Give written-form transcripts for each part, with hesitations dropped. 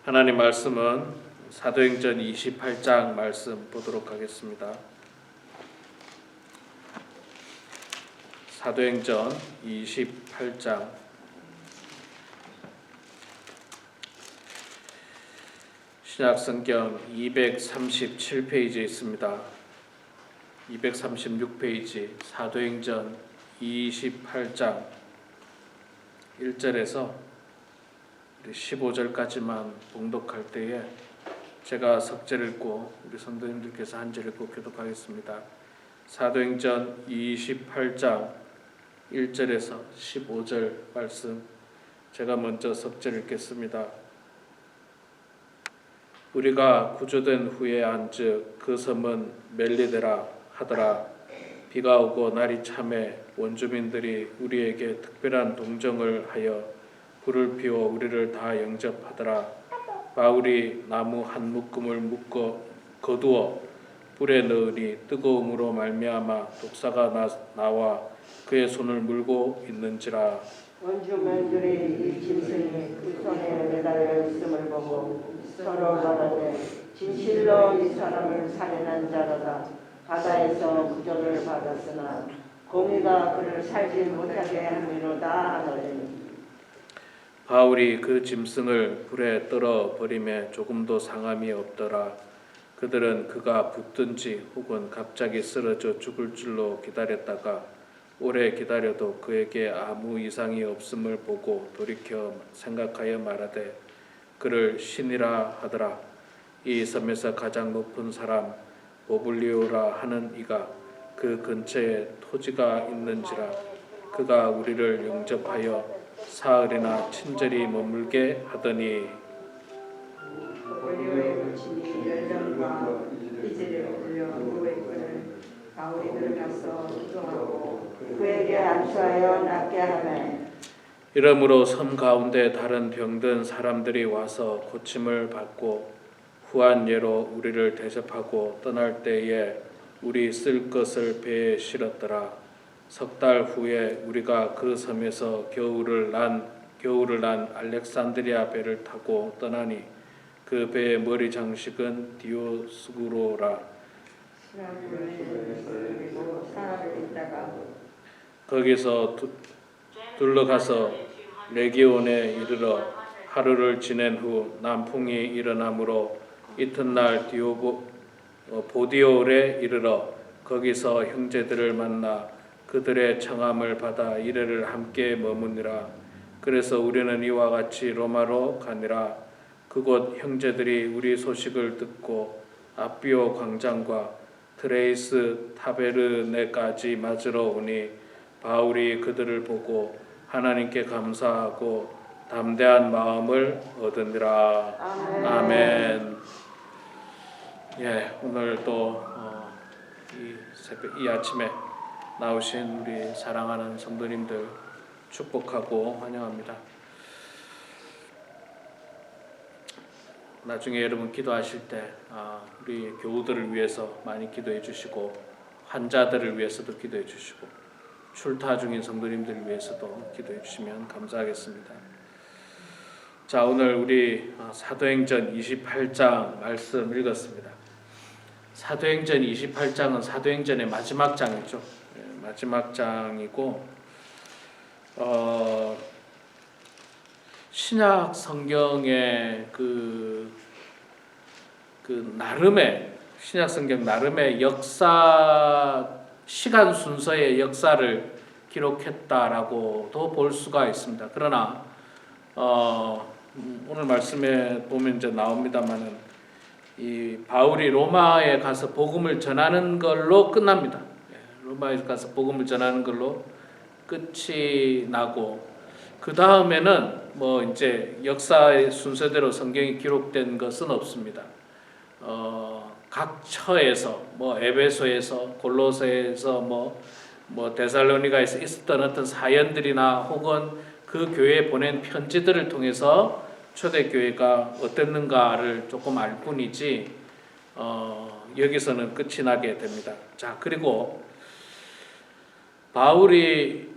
하나님 말씀은 사도행전 28장 말씀 보도록 하겠습니다. 사도행전 28장 신약성경 237페이지에 있습니다. 236페이지 사도행전 28장 1절에서 15절까지만 봉독할 때에 제가 석절 읽고 우리 성도님들께서 한 절 읽고 교독하겠습니다. 사도행전 28장 1절에서 15절 말씀 제가 먼저 석절 읽겠습니다. 우리가 구조된 후에 안즉 그 섬은 멜리데라 하더라. 비가 오고 날이 참해 원주민들이 우리에게 특별한 동정을 하여 불을 피워 우리를 다 영접하더라. 바울이 나무 한 묶음을 거두어 불에 넣으니 뜨거움으로 말미암아 독사가 나와 그의 손을 물고 있는지라. 원주민들이 이 짐승이 그 손에 매달려 있음을 보고 서로 말하되 진실로 이 사람을 살인한 자로다. 바다에서 구조를 받았으나 공의가 그를 살지 못하게 함이로다 하더니 바울이 그 짐승을 불에 떨어 버림에 조금도 상함이 없더라. 그들은 그가 붙든지 혹은 갑자기 쓰러져 죽을 줄로 기다렸다가 오래 기다려도 그에게 아무 이상이 없음을 보고 돌이켜 생각하여 말하되 그를 신이라 하더라. 이 섬에서 가장 높은 사람 보블리오라 하는 이가 그 근처에 토지가 있는지라. 그가 우리를 영접하여 사흘이나 친절히 머물게 하더니 보블리오의 부친이 열정과 이질에 올려 누워 있거늘 바울이 들어가서 기도하고 그에게 안수하여 낫게 하매 이러므로 섬 가운데 다른 병든 사람들이 와서 고침을 받고 후한 예로 우리를 대접하고 떠날 때에 우리 쓸 것을 배에 실었더라. 석 달 후에 우리가 그 섬에서 겨울을 난 알렉산드리아 배를 타고 떠나니 그 배의 머리 장식은 디오스구로라. 거기서 둘러가서 레기온에 이르러 하루를 지낸 후 남풍이 일어나므로 이튿날 보디올에 이르러 거기서 형제들을 만나 그들의 청함을 받아 이래를 함께 머무니라. 그래서 우리는 이와 같이 로마로 가니라. 그곳 형제들이 우리 소식을 듣고 아비오 광장과 트레이스 타베르네까지 맞으러 오니 바울이 그들을 보고 하나님께 감사하고 담대한 마음을 얻으니라. 아멘. 예, 오늘 또 이 아침에 나오신 우리 사랑하는 성도님들 축복하고 환영합니다. 나중에 여러분 기도하실 때 우리 교우들을 위해서 많이 기도해 주시고 환자들을 위해서도 기도해 주시고 출타 중인 성도님들을 위해서도 기도해 주시면 감사하겠습니다. 자, 오늘 우리 사도행전 28장 말씀 읽었습니다. 사도행전 28장은 사도행전의 마지막 장이죠. 마지막 장이고 신약 성경의 그 나름의 신약 성경 나름의 역사 시간 순서의 역사를 기록했다라고도 볼 수가 있습니다. 그러나 오늘 말씀에 보면 이제 나옵니다만은 이 바울이 로마에 가서 복음을 전하는 걸로 끝납니다. 로마에 가서 복음을 전하는 걸로 끝이 나고 그 다음에는 뭐 이제 역사의 순서대로 성경이 기록된 것은 없습니다. 각 처에서 뭐 에베소에서 골로새에서 뭐 데살로니가에서 있었던 어떤 사연들이나 혹은 그 교회에 보낸 편지들을 통해서 초대교회가 어땠는가를 조금 알 뿐이지 여기서는 끝이 나게 됩니다. 자, 그리고 바울이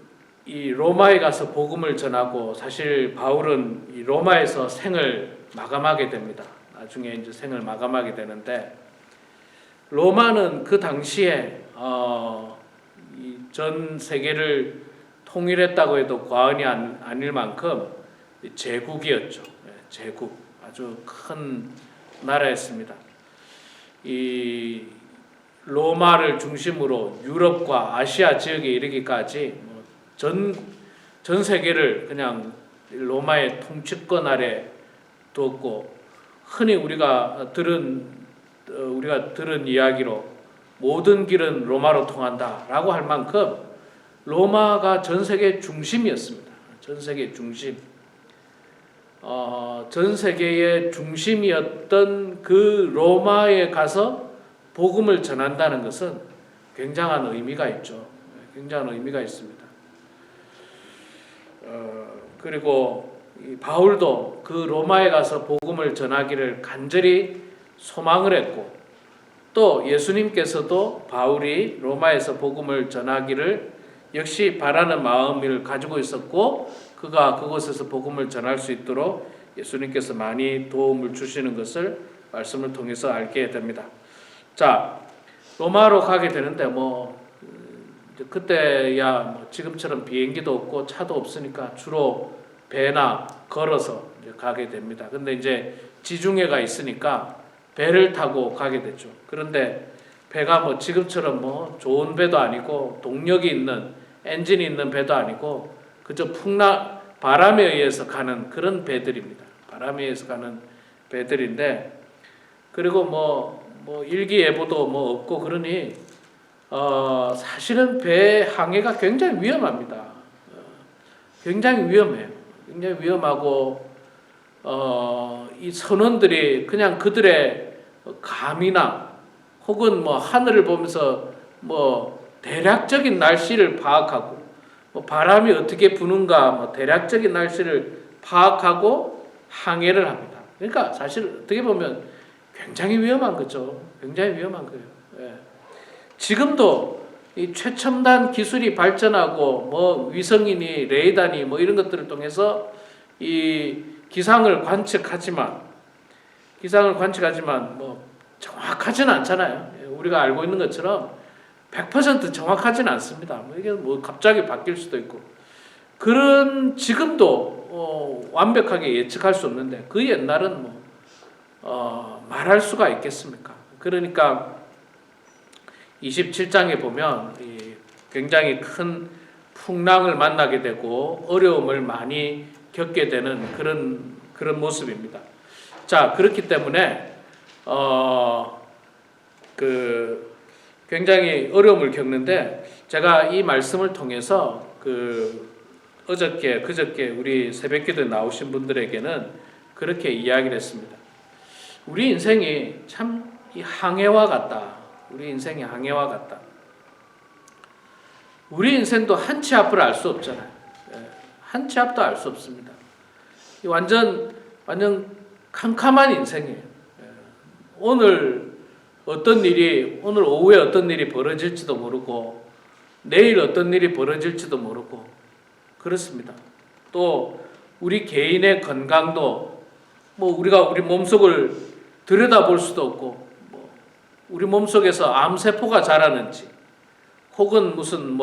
이 로마에 가서 복음을 전하고 사실 바울은 이 로마에서 생을 마감하게 됩니다. 나중에 이제 생을 마감하게 되는데 로마는 그 당시에 이 전 세계를 통일했다고 해도 과언이 아닐 만큼 제국이었죠. 제국, 아주 큰 나라였습니다. 이 로마를 중심으로 유럽과 아시아 지역에 이르기까지 전 세계를 그냥 로마의 통치권 아래 두었고, 흔히 우리가 들은 이야기로 모든 길은 로마로 통한다라고 할 만큼 로마가 전 세계 중심이었습니다. 전 세계 중심. 전 세계의 중심이었던 그 로마에 가서 복음을 전한다는 것은 굉장한 의미가 있죠. 굉장한 의미가 있습니다. 그리고 이 바울도 그 로마에 가서 복음을 전하기를 간절히 소망을 했고, 또 예수님께서도 바울이 로마에서 복음을 전하기를 역시 바라는 마음을 가지고 있었고, 그가 그곳에서 복음을 전할 수 있도록 예수님께서 많이 도움을 주시는 것을 말씀을 통해서 알게 됩니다. 자, 로마로 가게 되는데 그때야 지금처럼 비행기도 없고 차도 없으니까 주로 배나 걸어서 가게 됩니다. 근데 이제 지중해가 있으니까 배를 타고 가게 되죠. 그런데 배가 지금처럼 좋은 배도 아니고 동력이 있는 엔진이 있는 배도 아니고 그저 바람에 의해서 가는 그런 배들입니다. 바람에 의해서 가는 배들인데, 그리고 일기예보도 없고 그러니 사실은 배 항해가 굉장히 위험합니다. 굉장히 위험해요. 굉장히 위험하고 이 선원들이 그냥 그들의 감이나 혹은 하늘을 보면서 대략적인 날씨를 파악하고 바람이 어떻게 부는가 대략적인 날씨를 파악하고 항해를 합니다. 그러니까 사실 어떻게 보면 굉장히 위험한 거죠. 굉장히 위험한 거예요. 예. 지금도 이 최첨단 기술이 발전하고 위성이니 레이더니 이런 것들을 통해서 이 기상을 관측하지만 정확하지는 않잖아요. 우리가 알고 있는 것처럼 100% 정확하지는 않습니다. 이게 갑자기 바뀔 수도 있고, 그런 지금도 완벽하게 예측할 수 없는데 그 옛날은 말할 수가 있겠습니까? 그러니까 27장에 보면 굉장히 큰 풍랑을 만나게 되고 어려움을 많이 겪게 되는 그런 모습입니다. 자, 그렇기 때문에 굉장히 어려움을 겪는데, 제가 이 말씀을 통해서 그저께 우리 새벽기도에 나오신 분들에게는 그렇게 이야기를 했습니다. 우리 인생이 참 이 항해와 같다. 우리 인생이 항해와 같다. 우리 인생도 한치 앞을 알 수 없잖아요. 한치 앞도 알 수 없습니다. 완전 캄캄한 인생이에요. 오늘 오후에 어떤 일이 벌어질지도 모르고 내일 어떤 일이 벌어질지도 모르고 그렇습니다. 또 우리 개인의 건강도 우리가 우리 몸속을 들여다볼 수도 없고, 우리 몸속에서 암세포가 자라는지 혹은 무슨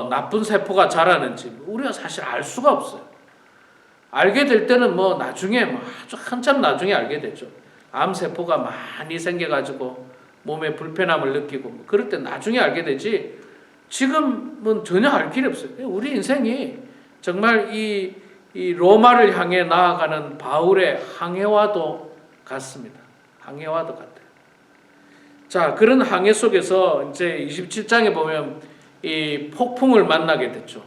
나쁜 세포가 자라는지 우리가 사실 알 수가 없어요. 알게 될 때는 나중에 아주 한참 나중에 알게 되죠. 암세포가 많이 생겨가지고 몸에 불편함을 느끼고 그럴 때 나중에 알게 되지, 지금은 전혀 알 길이 없어요. 우리 인생이 정말 이 로마를 향해 나아가는 바울의 항해와도 같습니다. 항해와도 같아요. 자, 그런 항해 속에서 이제 27장에 보면 이 폭풍을 만나게 됐죠.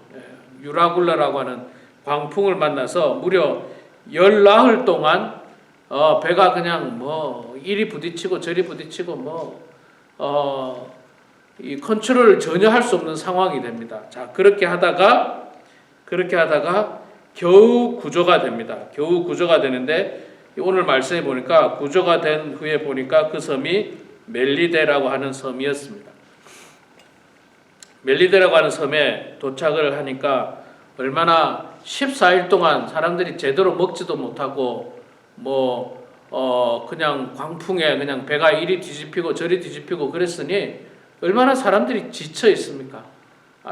유라굴라라고 하는 광풍을 만나서 무려 10나흘 동안 배가 그냥 이리 부딪히고 저리 부딪히고 이 컨트롤을 전혀 할 수 없는 상황이 됩니다. 자, 그렇게 하다가 겨우 구조가 됩니다. 겨우 구조가 되는데 오늘 말씀해 보니까 구조가 된 후에 보니까 그 섬이 멜리데라고 하는 섬이었습니다. 멜리데라고 하는 섬에 도착을 하니까 얼마나 14일 동안 사람들이 제대로 먹지도 못하고 그냥 광풍에 그냥 배가 이리 뒤집히고 저리 뒤집히고 그랬으니 얼마나 사람들이 지쳐 있습니까?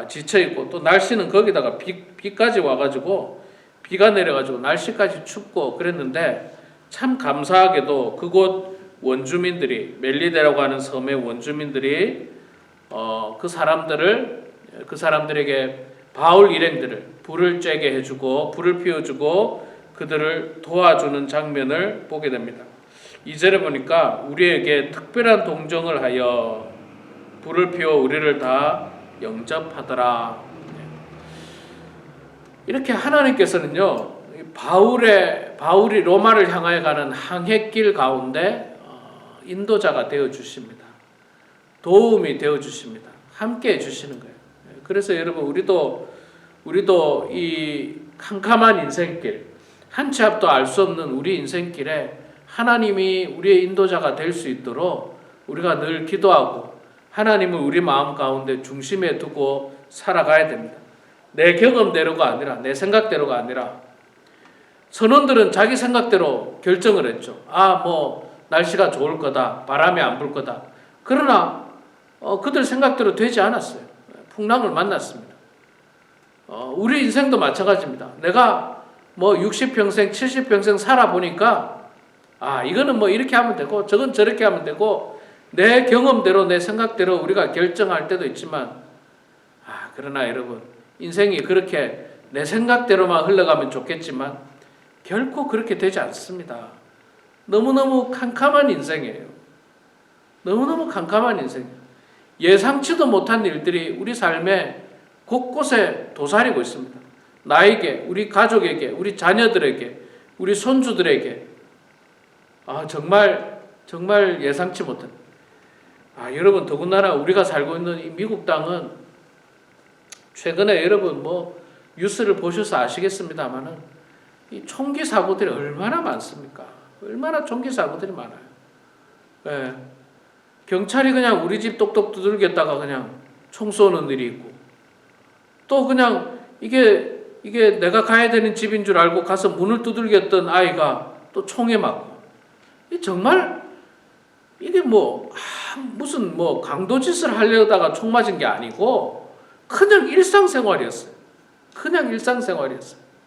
지쳐 있고 또 날씨는 거기다가 비까지 와가지고 비가 내려가지고 날씨까지 춥고 그랬는데 참 감사하게도 그곳 원주민들이 멜리데라고 하는 섬의 원주민들이 그 사람들에게 바울 일행들을 불을 쬐게 해주고 불을 피워주고 그들을 도와주는 장면을 보게 됩니다. 2절에 보니까 우리에게 특별한 동정을 하여 불을 피워 우리를 다 영접하더라. 이렇게 하나님께서는요, 바울이 로마를 향하여 가는 항해길 가운데 인도자가 되어 주십니다. 도움이 되어 주십니다. 함께 해 주시는 거예요. 그래서 여러분 우리도 이 캄캄한 인생길, 한 치 앞도 알 수 없는 우리 인생길에 하나님이 우리의 인도자가 될 수 있도록 우리가 늘 기도하고 하나님을 우리 마음 가운데 중심에 두고 살아가야 됩니다. 내 경험대로가 아니라 내 생각대로가 아니라 선원들은 자기 생각대로 결정을 했죠. 날씨가 좋을 거다. 바람이 안 불 거다. 그러나 그들 생각대로 되지 않았어요. 풍랑을 만났습니다. 우리 인생도 마찬가지입니다. 내가 60평생, 70평생 살아보니까 이거는 이렇게 하면 되고 저건 저렇게 하면 되고 내 경험대로 내 생각대로 우리가 결정할 때도 있지만 그러나 여러분 인생이 그렇게 내 생각대로만 흘러가면 좋겠지만 결코 그렇게 되지 않습니다. 너무너무 캄캄한 인생이에요. 너무너무 캄캄한 인생이에요. 예상치도 못한 일들이 우리 삶에 곳곳에 도사리고 있습니다. 나에게, 우리 가족에게, 우리 자녀들에게, 우리 손주들에게 정말 예상치 못한 여러분 더군다나 우리가 살고 있는 이 미국 땅은 최근에 여러분 뉴스를 보셔서 아시겠습니다만은 이 총기 사고들이 얼마나 많습니까? 얼마나 총기 사고들이 많아요. 네. 경찰이 그냥 우리 집 똑똑 두들겼다가 그냥 총 쏘는 일이 있고 또 그냥 이게 내가 가야 되는 집인 줄 알고 가서 문을 두들겼던 아이가 또 총에 맞고 정말 이게 무슨 강도짓을 하려다가 총 맞은 게 아니고 그냥 일상생활이었어요. 그냥 일상생활이었습니다.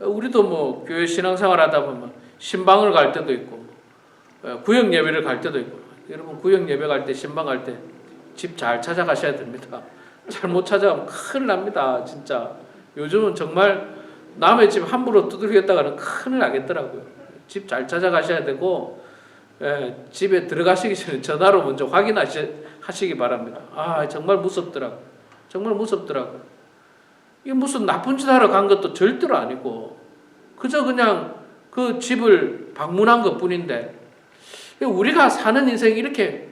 우리도 교회 신앙생활 하다 보면 신방을 갈 때도 있고 구역 예배를 갈 때도 있고 여러분 구역 예배 갈 때 신방 갈 때 집 잘 찾아가셔야 됩니다. 잘못 찾아가면 큰일 납니다. 진짜 요즘은 정말 남의 집 함부로 두들겼다가는 큰일 나겠더라고요. 집 잘 찾아가셔야 되고 집에 들어가시기 전에 전화로 먼저 확인하시기 바랍니다. 정말 무섭더라고요. 이게 무슨 나쁜 짓 하러 간 것도 절대로 아니고 그저 그냥 그 집을 방문한 것뿐인데 우리가 사는 인생이 이렇게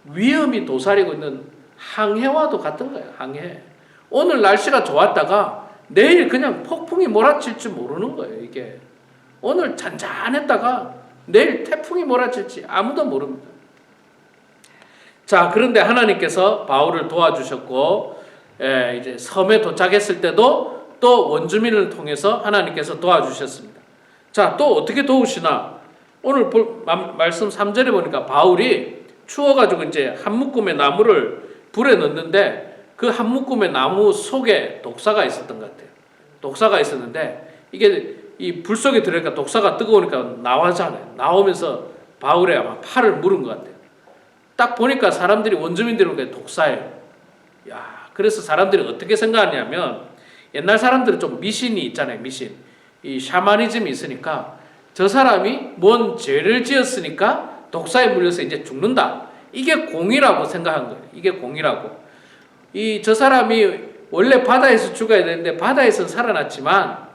위험이 도사리고 있는 항해와도 같은 거예요. 항해. 오늘 날씨가 좋았다가 내일 그냥 폭풍이 몰아칠지 모르는 거예요. 이게 오늘 잔잔했다가 내일 태풍이 몰아칠지 아무도 모릅니다. 자, 그런데 하나님께서 바울을 도와주셨고 이제 섬에 도착했을 때도 또 원주민을 통해서 하나님께서 도와주셨습니다. 자, 또 어떻게 도우시나? 오늘 말씀 3절에 보니까 바울이 추워가지고 이제 한 묶음의 나무를 불에 넣는데 그 한 묶음의 나무 속에 독사가 있었던 것 같아요. 독사가 있었는데 이게 이 불 속에 들어가니까 독사가 뜨거우니까 나와잖아요. 나오면서 바울의 아마 팔을 물은 것 같아요. 딱 보니까 사람들이 원주민들이 보니까 독사예요. 그래서 사람들이 어떻게 생각하냐면 옛날 사람들은 좀 미신이 있잖아요. 미신. 이 샤머니즘이 있으니까 저 사람이 뭔 죄를 지었으니까 독사에 물려서 이제 죽는다. 이게 공이라고 생각한 거예요. 이게 공이라고. 저 사람이 원래 바다에서 죽어야 되는데 바다에서 살아났지만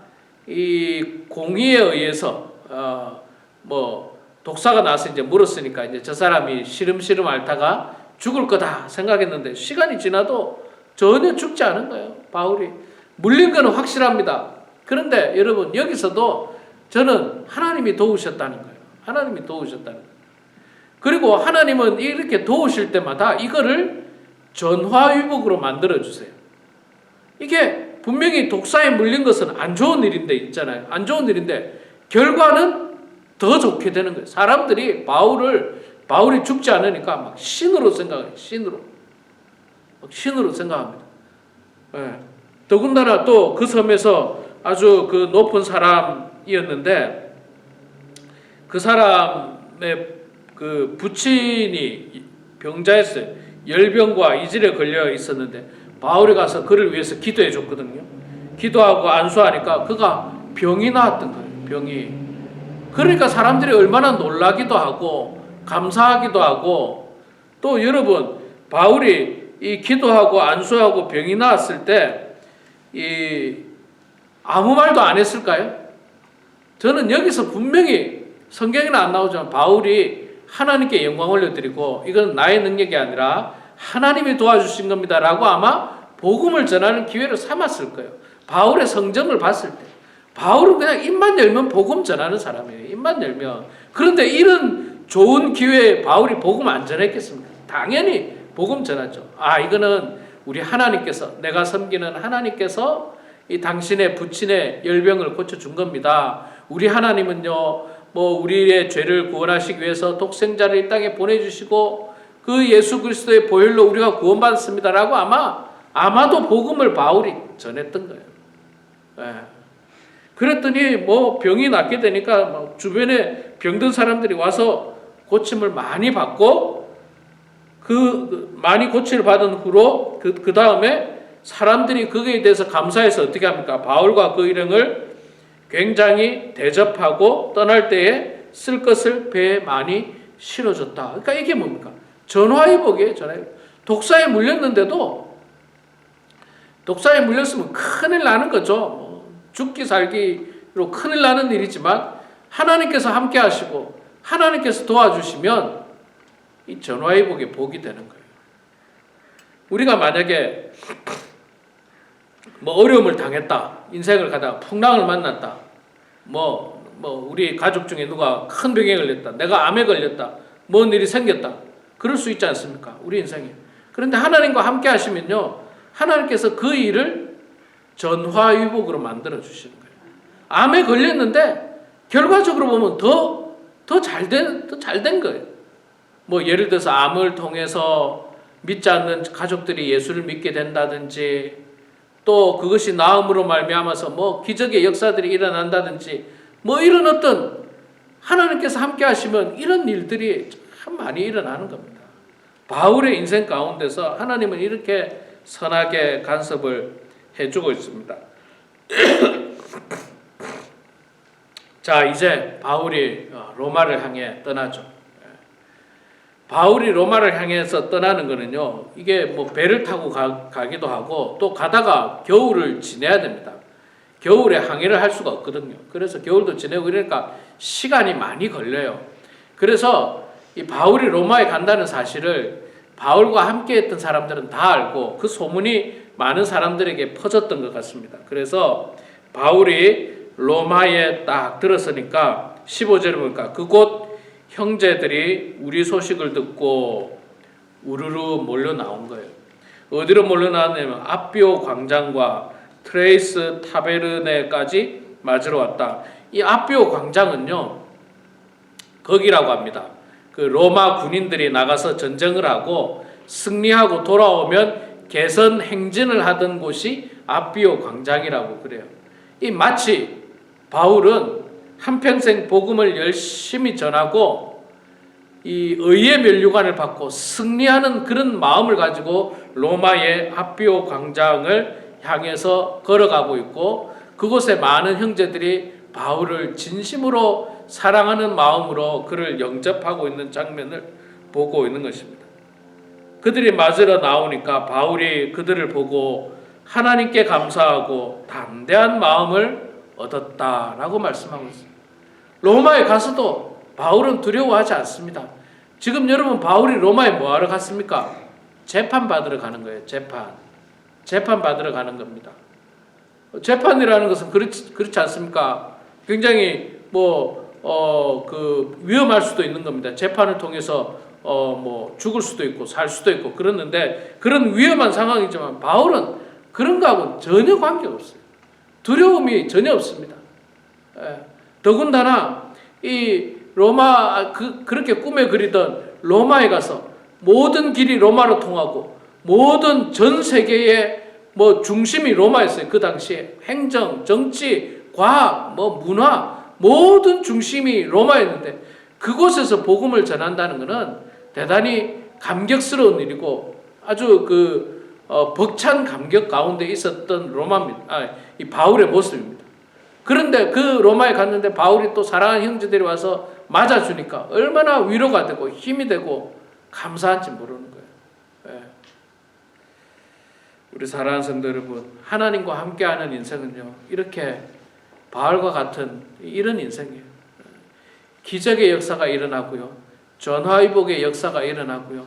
이 공의에 의해서 독사가 나서 이제 물었으니까 이제 저 사람이 시름시름 앓다가 죽을 거다 생각했는데 시간이 지나도 전혀 죽지 않은 거예요. 바울이 물린 거는 확실합니다. 그런데 여러분 여기서도 저는 하나님이 도우셨다는 거예요. 하나님이 도우셨다는 거예요. 그리고 하나님은 이렇게 도우실 때마다 이거를 전화위복으로 만들어 주세요. 이게 분명히 독사에 물린 것은 안 좋은 일인데 있잖아요. 안 좋은 일인데 결과는 더 좋게 되는 거예요. 사람들이 바울이 죽지 않으니까 막 신으로 생각해요. 신으로 생각합니다. 예. 더군다나 또 그 섬에서 아주 그 높은 사람이었는데 그 사람의 그 부친이 병자였어요. 열병과 이질에 걸려 있었는데 바울이 가서 그를 위해서 기도해 줬거든요. 기도하고 안수하니까 그가 병이 나았던 거예요. 병이. 그러니까 사람들이 얼마나 놀라기도 하고 감사하기도 하고 또 여러분 바울이 이 기도하고 안수하고 병이 나았을 때 이 아무 말도 안 했을까요? 저는 여기서 분명히 성경에는 안 나오지만 바울이 하나님께 영광 올려드리고 이건 나의 능력이 아니라 하나님이 도와주신 겁니다라고 아마 복음을 전하는 기회를 삼았을 거예요. 바울의 성정을 봤을 때 바울은 그냥 입만 열면 복음 전하는 사람이에요. 입만 열면. 그런데 이런 좋은 기회에 바울이 복음 안 전했겠습니까? 당연히 복음 전하죠. 이거는 우리 하나님께서 내가 섬기는 하나님께서 이 당신의 부친의 열병을 고쳐준 겁니다. 우리 하나님은요 우리의 죄를 구원하시기 위해서 독생자를 이 땅에 보내주시고 그 예수 그리스도의 보혈로 우리가 구원받았습니다라고 아마도 복음을 바울이 전했던 거예요. 예. 그랬더니 병이 낫게 되니까 주변에 병든 사람들이 와서 고침을 많이 받고 많이 고침을 받은 후로 그 다음에 사람들이 거기에 대해서 감사해서 어떻게 합니까? 바울과 그 일행을 굉장히 대접하고 떠날 때에 쓸 것을 배에 많이 실어줬다. 그러니까 이게 뭡니까? 전화위복이에요. 전화위복. 독사에 물렸는데도 독사에 물렸으면 큰일 나는 거죠. 죽기 살기로 큰일 나는 일이지만 하나님께서 함께 하시고 하나님께서 도와주시면 이 전화위복의 복이 되는 거예요. 우리가 만약에 어려움을 당했다. 인생을 가다가 풍랑을 만났다. 우리 가족 중에 누가 큰 병에 걸렸다. 내가 암에 걸렸다. 뭔 일이 생겼다. 그럴 수 있지 않습니까? 우리 인생에. 그런데 하나님과 함께 하시면요. 하나님께서 그 일을 전화위복으로 만들어 주시는 거예요. 암에 걸렸는데 결과적으로 보면 더 잘 된 거예요. 예를 들어서 암을 통해서 믿지 않는 가족들이 예수를 믿게 된다든지 또 그것이 나음으로 말미암아서 기적의 역사들이 일어난다든지 이런 어떤 하나님께서 함께 하시면 이런 일들이 참 많이 일어나는 겁니다. 바울의 인생 가운데서 하나님은 이렇게 선하게 간섭을 해주고 있습니다. 자, 이제 바울이 로마를 향해 떠나죠. 바울이 로마를 향해서 떠나는 거는요, 이게 배를 타고 가기도 하고 또 가다가 겨울을 지내야 됩니다. 겨울에 항해를 할 수가 없거든요. 그래서 겨울도 지내고 이러니까 시간이 많이 걸려요. 그래서 이 바울이 로마에 간다는 사실을 바울과 함께 했던 사람들은 다 알고 그 소문이 많은 사람들에게 퍼졌던 것 같습니다. 그래서 바울이 로마에 딱 들었으니까 15절에 보니까 그곳 형제들이 우리 소식을 듣고 우르르 몰려 나온 거예요. 어디로 몰려 나왔냐면 아비오 광장과 트레이스 타베르네까지 맞으러 왔다. 이 아비오 광장은요, 거기라고 합니다. 그 로마 군인들이 나가서 전쟁을 하고 승리하고 돌아오면 개선 행진을 하던 곳이 아비오 광장이라고 그래요. 이 마치 바울은 한평생 복음을 열심히 전하고 이 의의 면류관을 받고 승리하는 그런 마음을 가지고 로마의 아비오 광장을 향해서 걸어가고 있고 그곳에 많은 형제들이 바울을 진심으로 사랑하는 마음으로 그를 영접하고 있는 장면을 보고 있는 것입니다. 그들이 맞으러 나오니까 바울이 그들을 보고 하나님께 감사하고 담대한 마음을 얻었다라고 말씀하고 있습니다. 로마에 가서도 바울은 두려워하지 않습니다. 지금 여러분 바울이 로마에 뭐하러 갔습니까? 재판 받으러 가는 거예요. 재판 받으러 가는 겁니다. 재판이라는 것은 그렇지 않습니까? 굉장히 위험할 수도 있는 겁니다. 재판을 통해서 죽을 수도 있고 살 수도 있고 그러는데 그런 위험한 상황이지만 바울은 그런 거하고 전혀 관계없어요. 두려움이 전혀 없습니다. 더군다나 이 로마 그렇게 꿈에 그리던 로마에 가서 모든 길이 로마로 통하고 모든 전 세계의 중심이 로마였어요. 그 당시에 행정, 정치, 과학, 문화 모든 중심이 로마였는데 그곳에서 복음을 전한다는 것은 대단히 감격스러운 일이고 아주 벅찬 감격 가운데 있었던 이 바울의 모습입니다. 그런데 그 로마에 갔는데 바울이 또 사랑하는 형제들이 와서 맞아주니까 얼마나 위로가 되고 힘이 되고 감사한지 모르는 거예요. 우리 사랑하는 성도 여러분, 하나님과 함께하는 인생은요, 이렇게 바울과 같은 이런 인생이에요. 기적의 역사가 일어나고요, 전화위복의 역사가 일어나고요,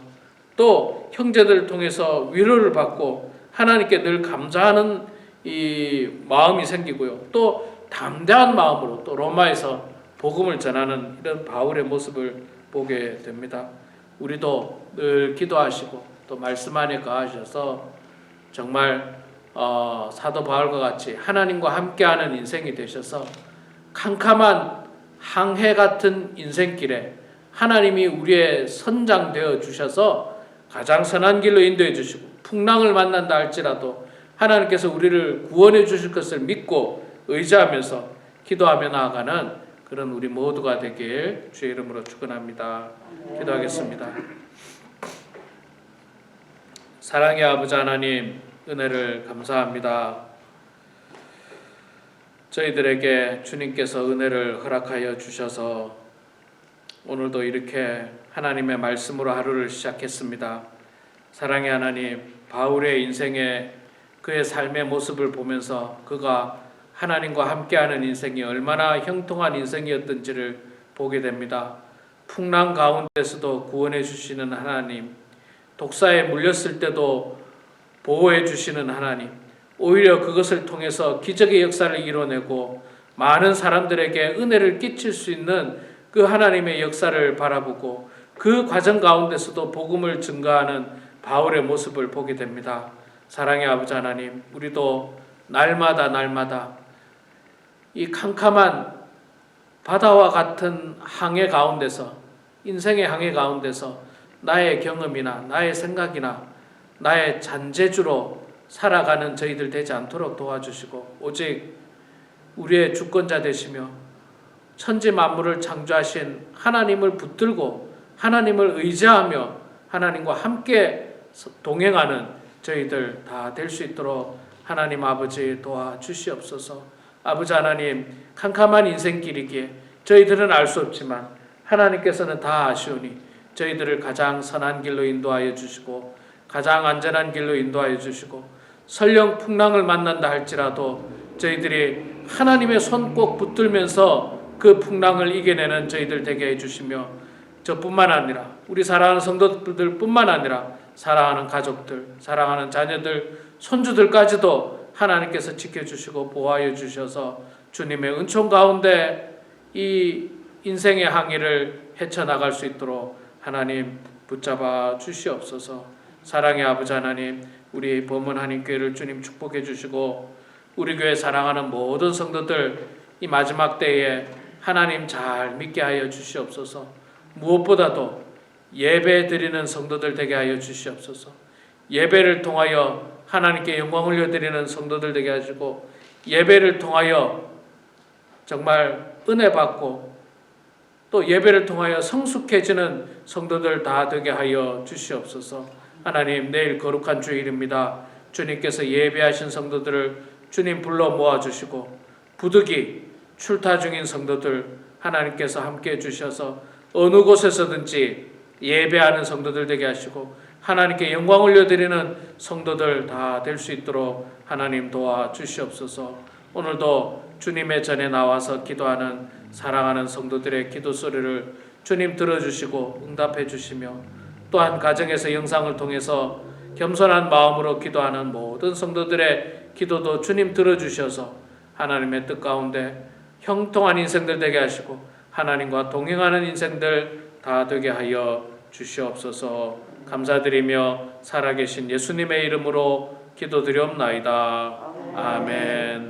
또 형제들을 통해서 위로를 받고 하나님께 늘 감사하는 이 마음이 생기고요, 또 담대한 마음으로 또 로마에서 복음을 전하는 이런 바울의 모습을 보게 됩니다. 우리도 늘 기도하시고 또 말씀 안에 거하셔서 정말 사도 바울과 같이 하나님과 함께하는 인생이 되셔서 캄캄한 항해 같은 인생길에 하나님이 우리의 선장 되어 주셔서 가장 선한 길로 인도해 주시고 풍랑을 만난다 할지라도 하나님께서 우리를 구원해 주실 것을 믿고 의지하면서 기도하며 나아가는 그런 우리 모두가 되길 주의 이름으로 축원합니다. 기도하겠습니다. 사랑의 아버지 하나님, 은혜를 감사합니다. 저희들에게 주님께서 은혜를 허락하여 주셔서 오늘도 이렇게 하나님의 말씀으로 하루를 시작했습니다. 사랑의 하나님, 바울의 인생에 그의 삶의 모습을 보면서 그가 하나님과 함께하는 인생이 얼마나 형통한 인생이었던지를 보게 됩니다. 풍랑 가운데서도 구원해 주시는 하나님, 독사에 물렸을 때도 보호해 주시는 하나님, 오히려 그것을 통해서 기적의 역사를 이뤄내고 많은 사람들에게 은혜를 끼칠 수 있는 그 하나님의 역사를 바라보고 그 과정 가운데서도 복음을 증거하는 바울의 모습을 보게 됩니다. 사랑의 아버지 하나님, 우리도 날마다 이 캄캄한 바다와 같은 항해 가운데서, 인생의 항해 가운데서 나의 경험이나 나의 생각이나 나의 잔재주로 살아가는 저희들 되지 않도록 도와주시고 오직 우리의 주권자 되시며 천지 만물을 창조하신 하나님을 붙들고 하나님을 의지하며 하나님과 함께 동행하는 저희들 다 될 수 있도록 하나님 아버지 도와주시옵소서. 아버지 하나님, 캄캄한 인생길이기에 저희들은 알 수 없지만 하나님께서는 다 아시오니 저희들을 가장 선한 길로 인도하여 주시고 가장 안전한 길로 인도하여 주시고 설령 풍랑을 만난다 할지라도 저희들이 하나님의 손 꼭 붙들면서 그 풍랑을 이겨내는 저희들 되게 해주시며 저뿐만 아니라 우리 사랑하는 성도들 뿐만 아니라 사랑하는 가족들, 사랑하는 자녀들, 손주들까지도 하나님께서 지켜주시고 보호하여 주셔서 주님의 은총 가운데 이 인생의 항해를 헤쳐나갈 수 있도록 하나님 붙잡아 주시옵소서. 사랑의 아버지 하나님, 우리 범은 한인교회를 주님 축복해 주시고 우리 교회 사랑하는 모든 성도들 이 마지막 때에 하나님 잘 믿게 하여 주시옵소서. 무엇보다도 예배 드리는 성도들 되게 하여 주시옵소서. 예배를 통하여 하나님께 영광 올려드리는 성도들 되게 하시고 예배를 통하여 정말 은혜 받고 또 예배를 통하여 성숙해지는 성도들 다 되게 하여 주시옵소서. 하나님, 내일 거룩한 주일입니다. 주님께서 예배하신 성도들을 주님 불러 모아주시고 부득이 출타 중인 성도들 하나님께서 함께해 주셔서 어느 곳에서든지 예배하는 성도들 되게 하시고 하나님께 영광 올려드리는 성도들 다 될 수 있도록 하나님 도와주시옵소서. 오늘도 주님의 전에 나와서 기도하는 사랑하는 성도들의 기도 소리를 주님 들어주시고 응답해 주시며 또한 가정에서 영상을 통해서 겸손한 마음으로 기도하는 모든 성도들의 기도도 주님 들어주셔서 하나님의 뜻 가운데 형통한 인생들 되게 하시고 하나님과 동행하는 인생들 다 되게 하여 주시옵소서. 감사드리며 살아계신 예수님의 이름으로 기도드리옵나이다. 아멘.